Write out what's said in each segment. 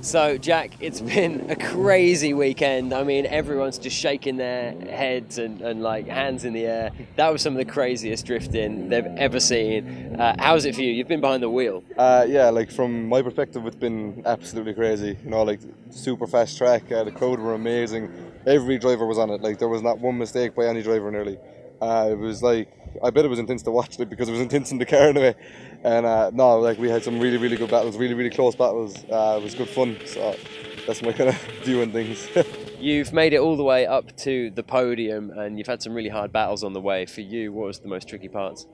So, Jack, it's been a crazy weekend. I mean, everyone's just shaking their heads and like hands in the air. That was some of the craziest drifting they've ever seen. How's it for you? You've been behind the wheel. Yeah, like from my perspective, it's been absolutely crazy. You know, like super fast track. The crowd were amazing. Every driver was on it. Like there was not one mistake by any driver nearly. It was like I bet it was intense to watch it because it was intense in the car anyway. And no, like we had some really really good battles, really really close battles. It was good fun. So that's my kind of view on things. You've made it all the way up to the podium and you've had some really hard battles on the way. For you, what was the most tricky parts?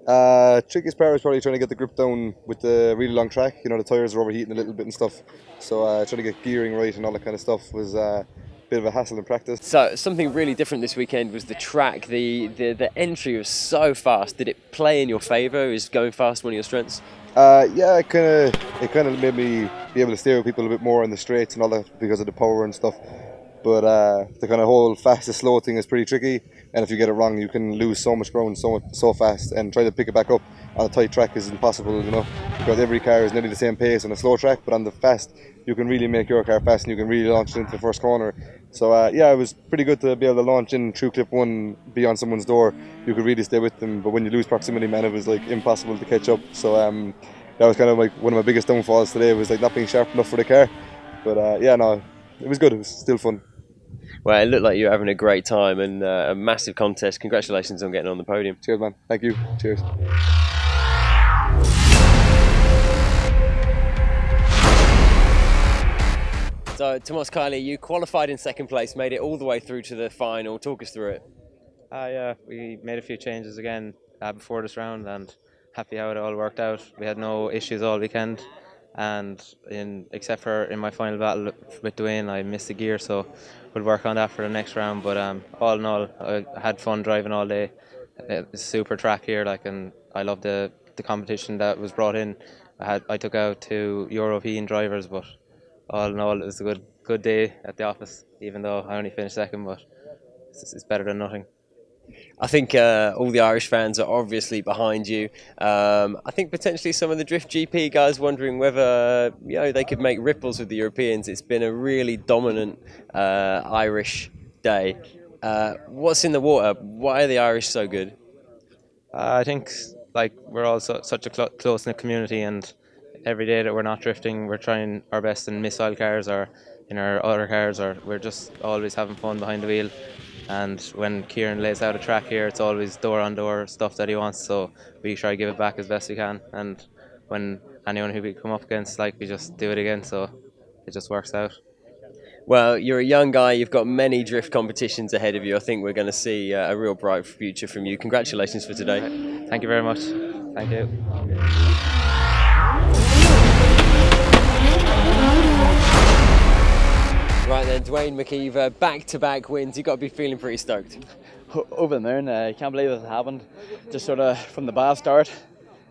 Trickiest part was probably trying to get the grip down with the really long track. You know, the tyres were overheating a little bit and stuff. So trying to get gearing right and all that kind of stuff was a bit of a hassle in practice. So something really different this weekend was the track. The entry was so fast. Did it play in your favour? Is going fast one of your strengths? Yeah, it kind of made me be able to steer with people a bit more on the straights and all that because of the power and stuff. But the kind of whole fast to slow thing is pretty tricky, and if you get it wrong, you can lose so much ground so fast. And try to pick it back up on a tight track is impossible, you know, because every car is nearly the same pace on a slow track. But on the fast, you can really make your car fast, and you can really launch it into the first corner. So yeah, it was pretty good to be able to launch in through clip one, be on someone's door. You could really stay with them. But when you lose proximity, man, it was like impossible to catch up. So that was kind of like one of my biggest downfalls today. Was like not being sharp enough for the car. But yeah, no, it was good. It was still fun. Well, it looked like you were having a great time and a massive contest. Congratulations on getting on the podium. Cheers, man. Thank you. Cheers. So, Tomas Kiley, you qualified in second place, made it all the way through to the final. Talk us through it. Yeah, we made a few changes again before this round and happy how it all worked out. We had no issues all weekend. And except for in my final battle with Dwayne, I missed a gear, so we'll work on that for the next round. But all in all, I had fun driving all day. It's a super track here, and I love the competition that was brought in. I took out 2 European drivers, but all in all, it was a good day at the office. Even though I only finished second, but it's better than nothing. I think all the Irish fans are obviously behind you. I think potentially some of the Drift GP guys wondering whether they could make ripples with the Europeans. It's been a really dominant Irish day. What's in the water? Why are the Irish so good? I think we're all such a close-knit community, and every day that we're not drifting, we're trying our best in missile cars or in our other cars, or we're just always having fun behind the wheel. And when Kieran lays out a track here, it's always door-on-door stuff that he wants, so we try to give it back as best we can. And when anyone who we come up against, we just do it again, so it just works out. Well, you're a young guy, you've got many drift competitions ahead of you. I think we're going to see a real bright future from you. Congratulations for today. Thank you very much. Thank you. Right then, Dwayne McKeever, back-to-back wins. You've got to be feeling pretty stoked. Over the moon. I can't believe it happened. Just sort of from the bad start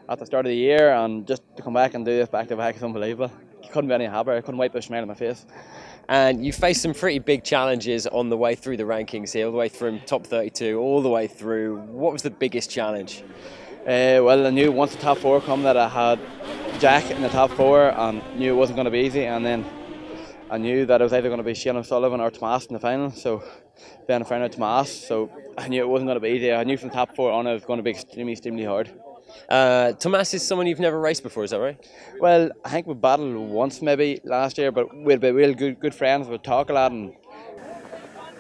at the start of the year, and just to come back and do this back-to-back is unbelievable. Couldn't be any happier. I couldn't wipe a smile on my face. And you faced some pretty big challenges on the way through the rankings here, all the way from top 32, all the way through. What was the biggest challenge? Well, I knew once the top 4 come that I had Jack in the top 4, and knew it wasn't going to be easy. And then I knew that it was either going to be Shane O'Sullivan or Tomas in the final, so then I found out Tomas, so I knew it wasn't going to be easy. I knew from top 4 on it was going to be extremely hard. Tomas is someone you've never raced before, is that right? Well, I think we battled once maybe last year, but we'd be real good friends. We'd talk a lot and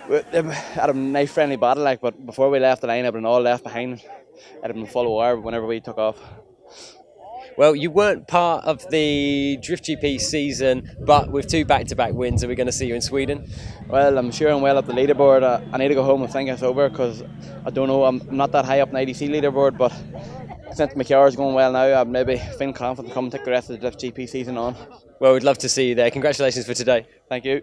we had a nice friendly battle, but before we left the line, I'd been all left behind. I'd been full of wire whenever we took off. Well, you weren't part of the Drift GP season, but with 2 back-to-back wins, are we going to see you in Sweden? Well, I'm sure I'm well up the leaderboard. I need to go home and think it's over because I don't know, I'm not that high up in the IDC leaderboard, but since McCar's going well now, I'm maybe feeling confident to come and take the rest of the Drift GP season on. Well, we'd love to see you there. Congratulations for today. Thank you.